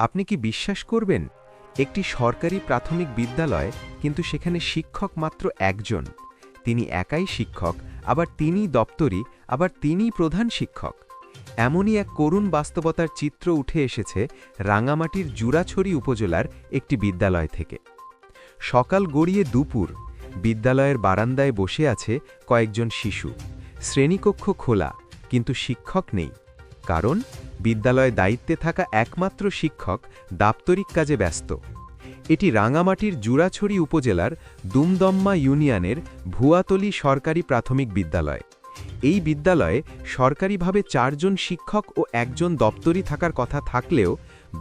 আপনি কি বিশ্বাস করবেন একটি সরকারি প্রাথমিক বিদ্যালয় কিন্তু সেখানে শিক্ষক মাত্র একজন। তিনি একাই শিক্ষক, আবার তিনিই দপ্তরি, আবার তিনিই প্রধান শিক্ষক। এমনই এক করুণ বাস্তবতার চিত্র উঠে এসেছে রাঙামাটির জুরাছড়ি উপজেলার একটি বিদ্যালয় থেকে। সকাল গড়িয়ে দুপুর, বিদ্যালয়ের বারান্দায় বসে আছে কয়েকজন শিশু। শ্রেণীকক্ষ খোলা, কিন্তু শিক্ষক নেই। কারণ বিদ্যালয়ে দায়িত্বে থাকা একমাত্র শিক্ষক দাপ্তরিক কাজে ব্যস্ত। এটি রাঙামাটির জুরাছড়ি উপজেলার দুমদম্মা ইউনিয়নের ভুয়াতলি সরকারি প্রাথমিক বিদ্যালয়। এই বিদ্যালয়ে সরকারিভাবে 4 জন শিক্ষক ও 1 জন দপ্তরি থাকার কথা থাকলেও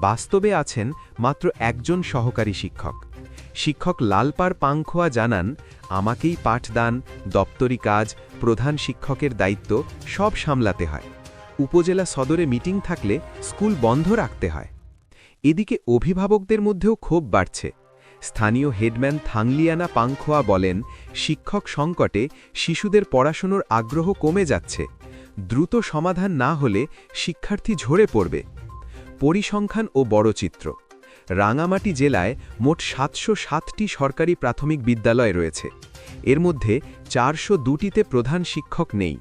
বাস্তবে আছেন মাত্র 1 জন সহকারী শিক্ষক। শিক্ষক লালপার পাংখোয়া জানান, আমাকেই পাঠদান, দপ্তরি কাজ, প্রধান শিক্ষকের দায়িত্ব সব সামলাতে হয়। উপজেলা সদরে মিটিং থাকলে স্কুল বন্ধ রাখতে হয়। এদিকে অভিভাবকদের মধ্যেও ক্ষোভ বাড়ছে। স্থানীয় হেডম্যান থাংলিয়ানা পাংখোয়া বলেন, শিক্ষক সংকটে শিশুদের পড়াশোনার আগ্রহ কমে যাচ্ছে। দ্রুত সমাধান না হলে শিক্ষার্থী ঝরে পড়বে। পরিসংখ্যান ও বড় চিত্র। রাঙামাটি জেলায় মোট 707টি সরকারি প্রাথমিক বিদ্যালয় রয়েছে। এর মধ্যে 402টিতে প্রধান শিক্ষক নেই।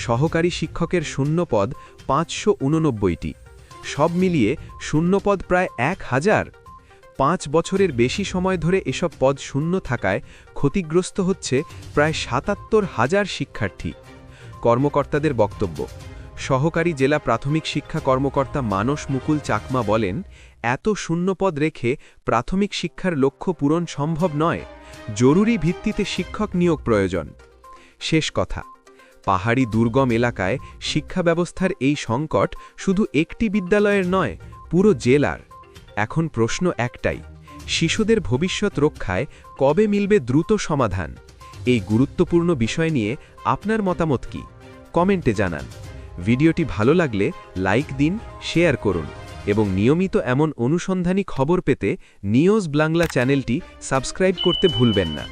সহকারী শিক্ষকের শূন্যপদ 589টি। সব মিলিয়ে শূন্যপদ প্রায় 1000। 5 বছরের বেশি সময় ধরে এসব পদ শূন্য থাকায় ক্ষতিগ্রস্ত হচ্ছে প্রায় 77,000 শিক্ষার্থী। কর্মকর্তাদের বক্তব্য। সহকারী জেলা প্রাথমিক শিক্ষা কর্মকর্তা মানস মুকুল চাকমা বলেন, এত শূন্যপদ রেখে প্রাথমিক শিক্ষার লক্ষ্য পূরণ সম্ভব নয়। জরুরি ভিত্তিতে শিক্ষক নিয়োগ প্রয়োজন। শেষ কথা, পাহাড়ি দুর্গম এলাকায় শিক্ষা ব্যবস্থার এই সংকট শুধু একটি বিদ্যালয়ের নয়, পুরো জেলার। এখন প্রশ্ন একটাই, শিশুদের ভবিষ্যৎ রক্ষায় কবে মিলবে দ্রুত সমাধান? এই গুরুত্বপূর্ণ বিষয় নিয়ে আপনার মতামত কি? কমেন্টে জানান। ভিডিওটি ভালো লাগলে লাইক দিন, শেয়ার করুন এবং নিয়মিত এমন অনুসন্ধানী খবর পেতে নিউজ বাংলা চ্যানেলটি সাবস্ক্রাইব করতে ভুলবেন না।